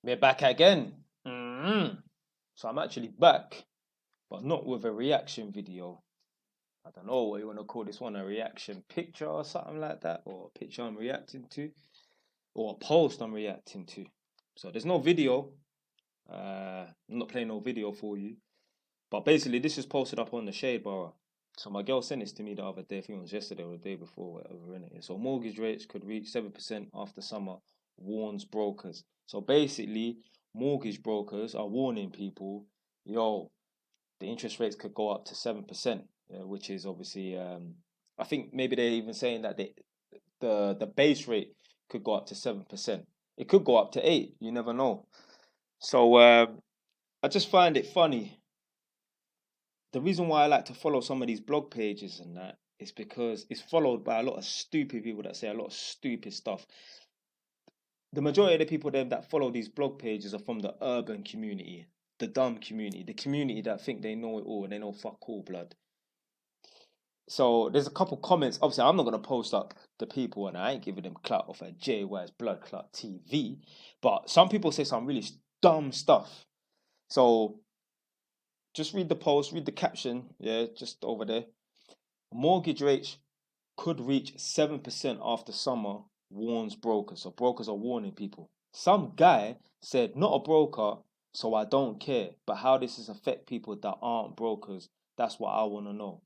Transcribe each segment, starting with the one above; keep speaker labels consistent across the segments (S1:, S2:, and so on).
S1: We're back again. So I'm actually back, but not with a reaction video. I don't know what you want to call this one, a reaction picture or something like that, or a picture I'm reacting to, or a post I'm reacting to. So there's no video. I'm not playing no video for you. But basically, this is posted up on the Shade Bar. So my girl sent this to me the other day. I think it was yesterday or the day before, whatever. Innit? So mortgage rates could reach 7% after summer, warns brokers. So basically, mortgage brokers are warning people, yo, the interest rates could go up to 7%, which is obviously, I think maybe they're even saying that the base rate could go up to 7%. It could go up to 8. You never know. So I just find it funny. The reason why I like to follow some of these blog pages and that is because it's followed by a lot of stupid people that say a lot of stupid stuff. The majority of the people that follow these blog pages are from the urban community, the dumb community, the community that think they know it all and they know fuck all, blood. So there's a couple comments. Obviously, I'm not going to post up the people and I ain't giving them clout off at JY's Blood Clot TV. But some people say some really dumb stuff. So just read the post, read the caption, just over there. Mortgage rates could reach 7% after summer, warns brokers. So brokers are warning people. Some guy said, not a broker, so I don't care. But how this is affect people that aren't brokers, that's what I want to know.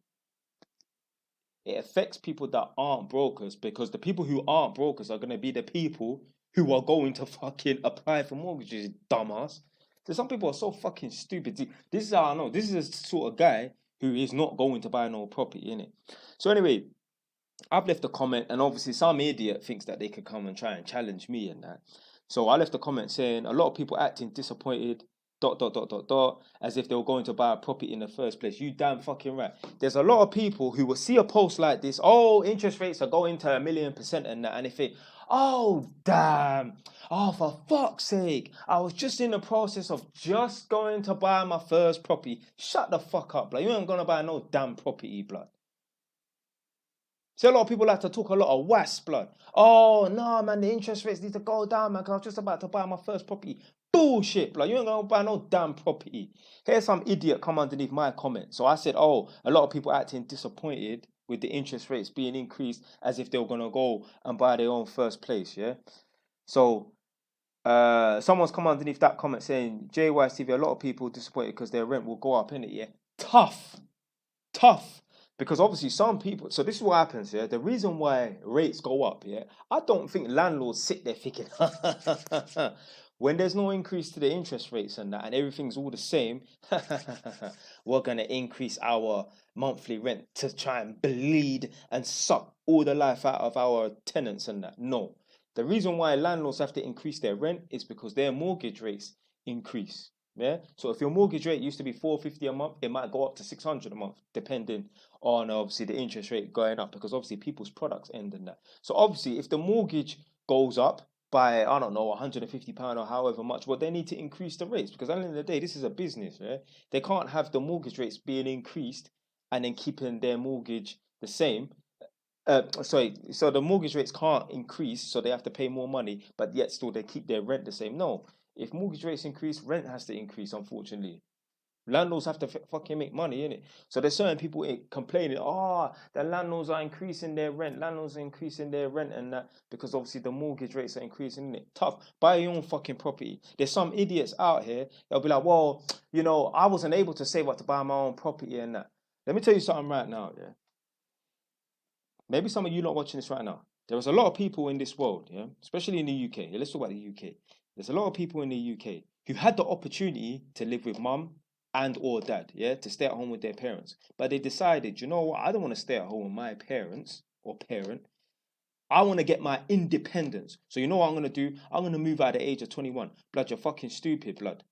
S1: It affects people that aren't brokers because the people who aren't brokers are going to be the people who are going to fucking apply for mortgages, dumbass. So some people are so fucking stupid. This is how I know. This is the sort of guy who is not going to buy no property, innit? So anyway, I've left a comment, and obviously some idiot thinks that they could come and try and challenge me and that. So I left a comment saying a lot of people acting disappointed, ... as if they were going to buy a property in the first place. You damn fucking right. There's a lot of people who will see a post like this, oh, interest rates are going to 1,000,000% and that, and they think, oh, damn, oh, for fuck's sake, I was just in the process of just going to buy my first property. Shut the fuck up, blood. You ain't gonna buy no damn property, blood. See, a lot of people like to talk a lot of wasp, blood. Oh, no, man, the interest rates need to go down, man, because I was just about to buy my first property. Bullshit, blood. You ain't going to buy no damn property. Here's some idiot come underneath my comment. So I said, oh, a lot of people acting disappointed with the interest rates being increased as if they were going to go and buy their own first place, yeah? So someone's come underneath that comment saying, JYTV, a lot of people disappointed because their rent will go up, innit, yeah? Tough. Because obviously some people, so this is what happens, yeah. The reason why rates go up, yeah, I don't think landlords sit there thinking, when there's no increase to the interest rates and that, and everything's all the same, we're gonna increase our monthly rent to try and bleed and suck all the life out of our tenants and that. No, the reason why landlords have to increase their rent is because their mortgage rates increase. Yeah. So if your mortgage rate used to be 450 a month, it might go up to 600 a month, depending on obviously the interest rate going up, because obviously people's products end in that. So obviously, if the mortgage goes up by, I don't know, £150 or however much, well, they need to increase the rates, because at the end of the day, this is a business. Yeah. They can't have the mortgage rates being increased and then keeping their mortgage the same. So the mortgage rates can't increase, so they have to pay more money, but yet still they keep their rent the same. No, if mortgage rates increase, rent has to increase, unfortunately. Landlords have to fucking make money, innit? So there's certain people complaining, oh, the landlords are increasing their rent, and that, because obviously the mortgage rates are increasing, innit? Tough. Buy your own fucking property. There's some idiots out here, they'll be like, well, I wasn't able to save up to buy my own property and that. Let me tell you something right now, yeah? Maybe some of you not watching this right now. There's a lot of people in this world, yeah, especially in the UK. Let's talk about the UK. There's a lot of people in the UK who had the opportunity to live with mum and or dad, yeah, to stay at home with their parents. But they decided, you know what, I don't want to stay at home with my parents or parent. I want to get my independence. So you know what I'm going to do? I'm going to move at the age of 21. Blood, you're fucking stupid, blood.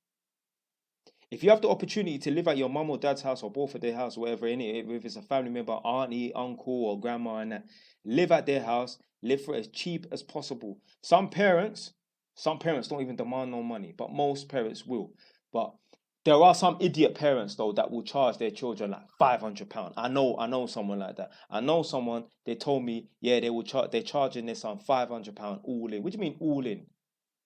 S1: If you have the opportunity to live at your mum or dad's house or both of their house, or whatever, if it's a family member, auntie, uncle, or grandma, and that, live at their house, live for as cheap as possible. Some parents don't even demand no money, but most parents will. But there are some idiot parents though that will charge their children like £500. I know someone like that. I know someone. They told me, yeah, they're charging their son £500 all in. What do you mean all in?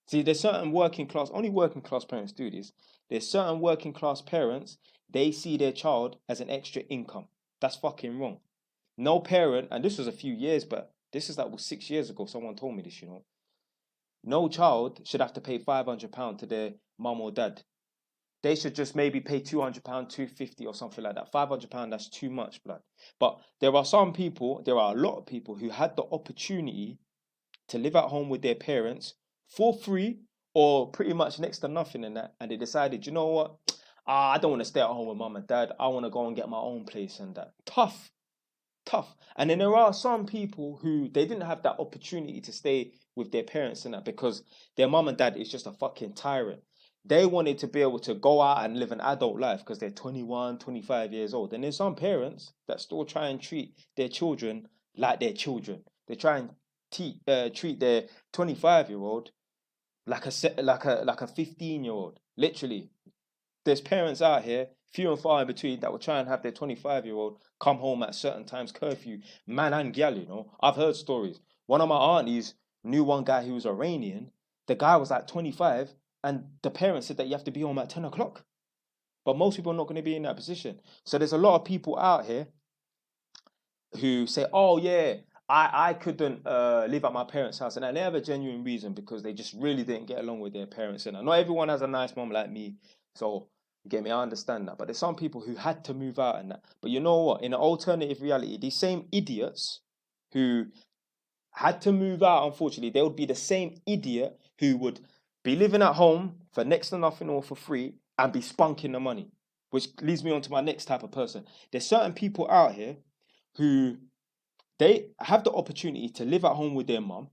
S1: See, there's certain working class, only working class parents do this. There's certain working class parents, they see their child as an extra income. That's fucking wrong. No parent, and this was a few years, but this is like 6 years ago, someone told me this, No child should have to pay £500 to their mum or dad. They should just maybe pay £200, £250 or something like that. £500, that's too much, blood. But there are a lot of people who had the opportunity to live at home with their parents for free or pretty much next to nothing in that. And they decided, you know what? I don't want to stay at home with mum and dad. I want to go and get my own place and that. Tough. And then there are some people who they didn't have that opportunity to stay with their parents and that because their mum and dad is just a fucking tyrant. They wanted to be able to go out and live an adult life because they're 21, 25 years old. And there's some parents that still try and treat their children like their children. They try and treat their 25-year-old like a 15-year-old. Literally, there's parents out here, few and far in between, that will try and have their 25-year-old come home at certain times, curfew, man and gal. I've heard stories. One of my aunties knew one guy who was Iranian. The guy was like 25, and the parents said that you have to be home at 10 o'clock. But most people are not going to be in that position. So there's a lot of people out here who say, oh yeah, I couldn't live at my parents' house. And they have a genuine reason because they just really didn't get along with their parents. And not everyone has a nice mom like me. So, you get me? I understand that. But there's some people who had to move out and that. But you know what? In an alternative reality, these same idiots who had to move out, unfortunately, they would be the same idiot who would be living at home for next to nothing or for free and be spunking the money. Which leads me on to my next type of person. There's certain people out here who they have the opportunity to live at home with their mum,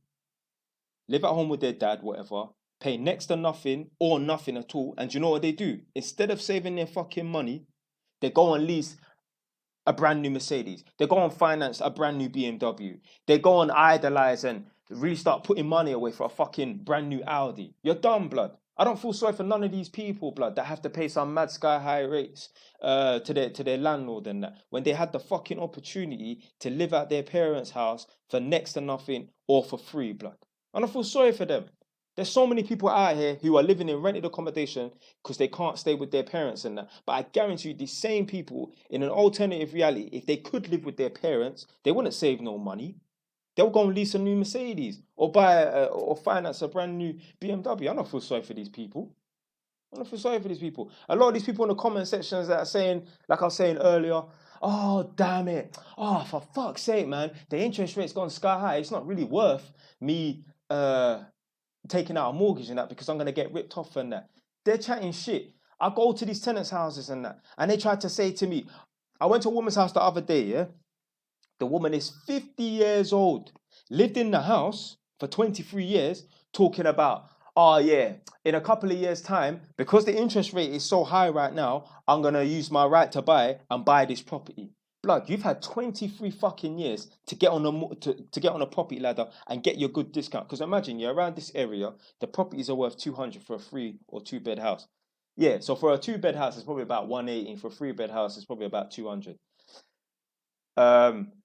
S1: live at home with their dad, whatever, pay next to nothing or nothing at all. And you know what they do? Instead of saving their fucking money, they go and lease a brand new Mercedes. They go and finance a brand new BMW. They go and idolize and really start putting money away for a fucking brand new Audi. You're dumb, blood. I don't feel sorry for none of these people, blood, that have to pay some mad sky high rates to their landlord and that, when they had the fucking opportunity to live at their parents' house for next to nothing or for free, blood. I don't feel sorry for them. There's so many people out here who are living in rented accommodation because they can't stay with their parents and that. But I guarantee you, these same people in an alternative reality, if they could live with their parents, they wouldn't save no money. They'll go and lease a new Mercedes or buy or finance a brand new BMW. I don't feel sorry for these people. I don't feel sorry for these people. A lot of these people in the comment sections that are saying, like I was saying earlier, oh, damn it. Oh, for fuck's sake, man. The interest rate's gone sky high. It's not really worth me taking out a mortgage and that because I'm going to get ripped off and that. They're chatting shit. I go to these tenants' houses and that, and they tried to say to me, I went to a woman's house the other day, yeah? The woman is 50 years old, lived in the house for 23 years, talking about, oh yeah, in a couple of years' time, because the interest rate is so high right now, I'm going to use my right to buy and buy this property. Blood, you've had 23 fucking years to get on a property ladder and get your good discount. Because imagine you're around this area, the properties are worth 200 for a 3 or 2 bed house. Yeah, so for a 2 bed house, it's probably about 180. For a 3 bed house, it's probably about 200.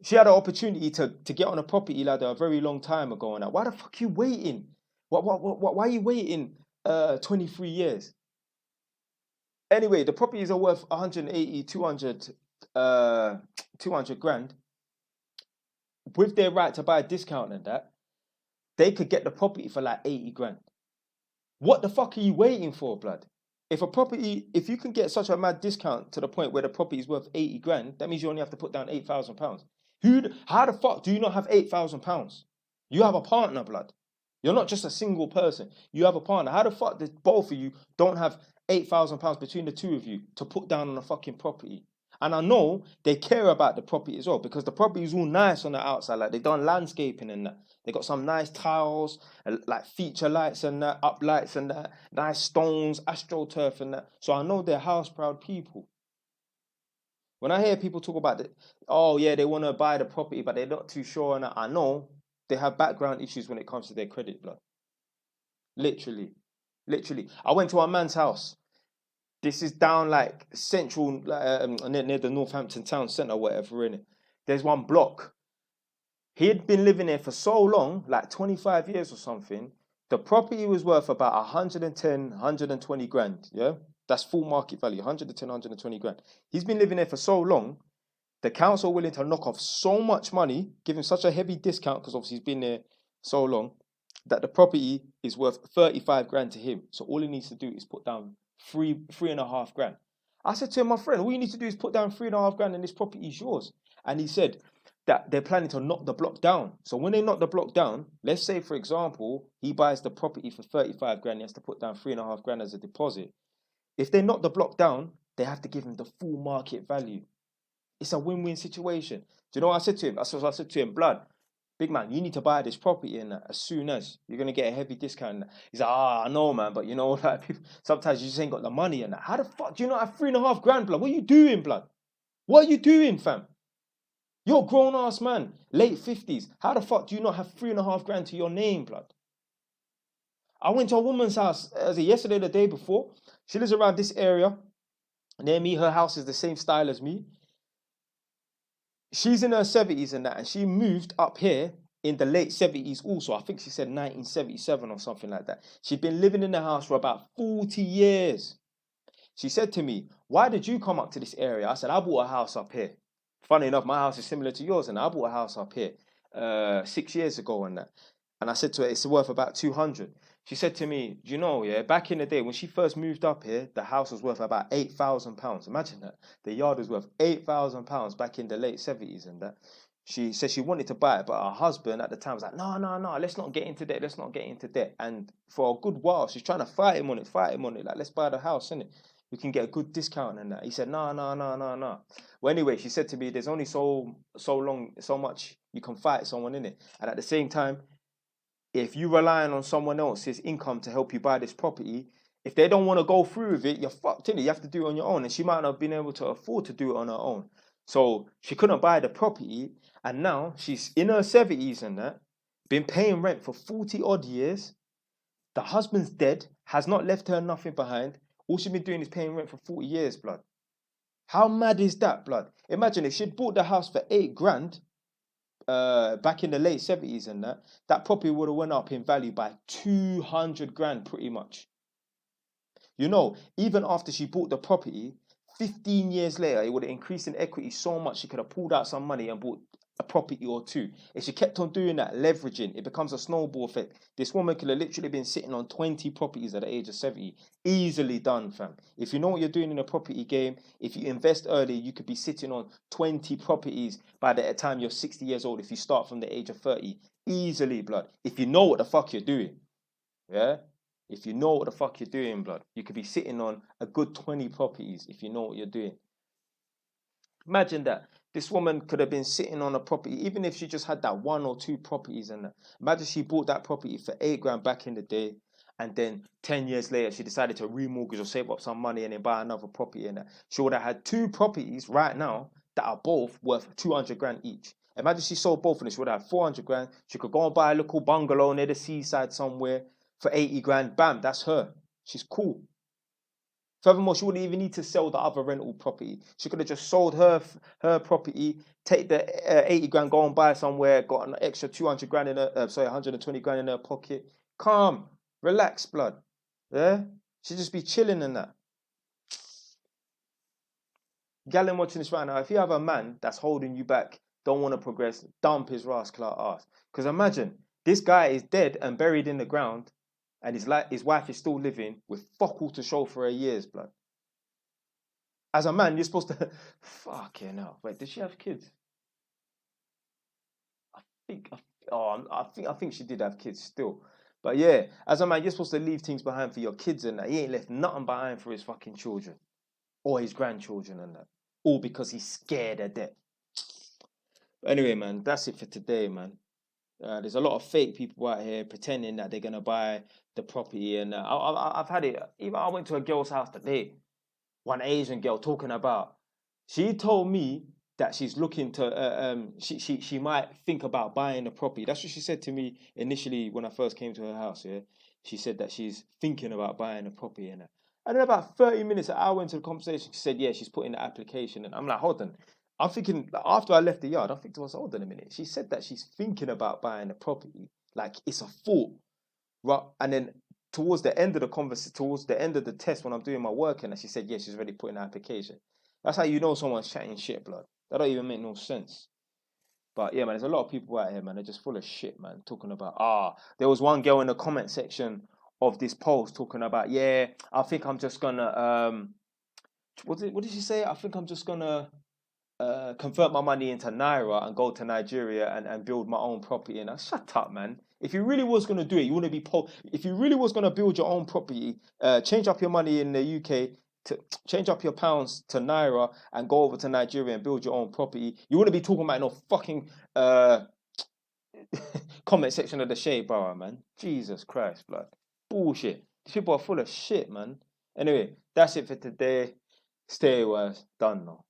S1: She had an opportunity to get on a property ladder a very long time ago. And why the fuck are you waiting? Why are you waiting 23 years? Anyway, the properties are worth 180, 200 grand. With their right to buy a discount and that, they could get the property for like 80 grand. What the fuck are you waiting for, blood? If you can get such a mad discount to the point where the property is worth 80 grand, that means you only have to put down £8,000. How the fuck do you not have £8,000? You have a partner, blood. You're not just a single person. You have a partner. How the fuck did both of you don't have £8,000 between the two of you to put down on a fucking property? And I know they care about the property as well because the property is all nice on the outside. Like, they done landscaping and that. They got some nice tiles, like feature lights and that, up lights and that, nice stones, astroturf and that. So I know they're house proud people. When I hear people talk about oh yeah, they want to buy the property, but they're not too sure, and I know they have background issues when it comes to their credit, blood. Literally. I went to a man's house. This is down like central, near the Northampton town centre, whatever, innit? There's one block. He had been living there for so long, like 25 years or something. The property was worth about 110, 120 grand. Yeah, that's full market value. 110, 120 grand. He's been living there for so long. The council are willing to knock off so much money, give him such a heavy discount because obviously he's been there so long, that the property is worth 35 grand to him. So all he needs to do is put down three and a half grand. I said to him, my friend, all you need to do is put down 3.5 grand and this property is yours. And he said that they're planning to knock the block down. So when they knock the block down, let's say, for example, he buys the property for 35 grand, he has to put down 3.5 grand as a deposit. If they knock the block down, they have to give him the full market value. It's a win-win situation. Do you know what I said to him? I said to him, blood, big man, you need to buy this property and as soon as you're going to get a heavy discount. He's like, I know, man, but you know, like, sometimes you just ain't got the money and that. How the fuck do you not have 3.5 grand, blood? What are you doing, blood? What are you doing, fam? You're a grown-ass man, late 50s. How the fuck do you not have 3.5 grand to your name, blood? I went to a woman's house, was it yesterday or the day before? She lives around this area. Near me, her house is the same style as me. She's in her 70s and that, and she moved up here in the late 70s also. I think she said 1977 or something like that. She'd been living in the house for about 40 years. She said to me, why did you come up to this area? I said, I bought a house up here. Funny enough, my house is similar to yours, and I bought a house up here 6 years ago and that. And I said to her, it's worth about 200. She said to me, do you know, yeah, back in the day when she first moved up here, the house was worth about £8,000. Imagine that. The yard was worth £8,000 back in the late 70s and that. She said she wanted to buy it, but her husband at the time was like, no, let's not get into debt, let's not get into debt. And for a good while, she's trying to fight him on it, like, let's buy the house, innit? We can get a good discount and that. He said, no. Well, anyway, she said to me, there's only so much you can fight someone, in it. And at the same time, if you're relying on someone else's income to help you buy this property, if they don't want to go through with it, you're fucked, innit? You have to do it on your own. And she might not have been able to afford to do it on her own. So she couldn't buy the property. And now she's in her 70s and that, been paying rent for 40 odd years. The husband's dead, has not left her nothing behind. All she's been doing is paying rent for 40 years, blood. How mad is that, blood? Imagine if she'd bought the house for 8 grand, back in the late 70s and that property would have went up in value by 200 grand pretty much. You know, even after she bought the property, 15 years later, it would have increased in equity so much she could have pulled out some money and bought a property or two. If she kept on doing that, leveraging, it becomes a snowball effect. This woman could have literally been sitting on 20 properties at the age of 70. Easily done, fam. If you know what you're doing in a property game, if you invest early, you could be sitting on 20 properties by the time you're 60 years old if you start from the age of 30. Easily, blood. If you know what the fuck you're doing. Yeah? If you know what the fuck you're doing, blood. You could be sitting on a good 20 properties if you know what you're doing. Imagine that. This woman could have been sitting on a property, even if she just had that 1 or 2 properties and that. Imagine she bought that property for 8 grand back in the day, and then 10 years later, she decided to remortgage or save up some money and then buy another property and that. She would have had 2 properties right now that are both worth 200 grand each. Imagine she sold both of them, she would have 400 grand. She could go and buy a little bungalow near the seaside somewhere for 80 grand. Bam, that's her. She's cool. Furthermore, she wouldn't even need to sell the other rental property. She could have just sold her property, take the 80 grand, go and buy somewhere, got an extra 200 grand in her, 120 grand in her pocket. Calm, relax, blood. Yeah? She'd just be chilling in that. Gallon watching this right now, if you have a man that's holding you back, don't want to progress, dump his rascal ass. Because imagine, this guy is dead and buried in the ground, and his wife is still living with fuck all to show for her years, blood. As a man, you're supposed to... Fucking hell. Wait, did she have kids? I think she did have kids still. But yeah, as a man, you're supposed to leave things behind for your kids and that. He ain't left nothing behind for his fucking children. Or his grandchildren and that. All because he's scared of death. But anyway, man, that's it for today, man. There's a lot of fake people out here pretending that they're going to buy the property. And I've had it. Even I went to a girl's house today. One Asian girl talking about. She told me that she's looking to. She might think about buying the property. That's what she said to me initially when I first came to her house. Yeah, she said that she's thinking about buying the property. And then about 30 minutes, an hour into the conversation, she said, yeah, she's putting the application. And I'm like, hold on. I'm thinking, after I left the yard, I think to myself, hold on a minute. She said that she's thinking about buying the property. Like, it's a thought. And then towards the end of the towards the end of the test, when I'm doing my work, and she said, yeah, she's already put in an application. That's how you know someone's chatting shit, blood. That don't even make no sense. But yeah, man, there's a lot of people out here, man. They're just full of shit, man. Talking about, there was one girl in the comment section of this post talking about, yeah, I think I'm just gonna, what did she say? I think I'm just gonna convert my money into Naira and go to Nigeria and build my own property. And shut up, man. If you really was gonna do it, you wouldn't be if you really was gonna build your own property, change up your money in the UK, to change up your pounds to Naira and go over to Nigeria and build your own property. You wouldn't be talking about no fucking comment section of the Shea Borough, man. Jesus Christ, blood. Bullshit. These people are full of shit, man. Anyway, that's it for today. Stay was done now.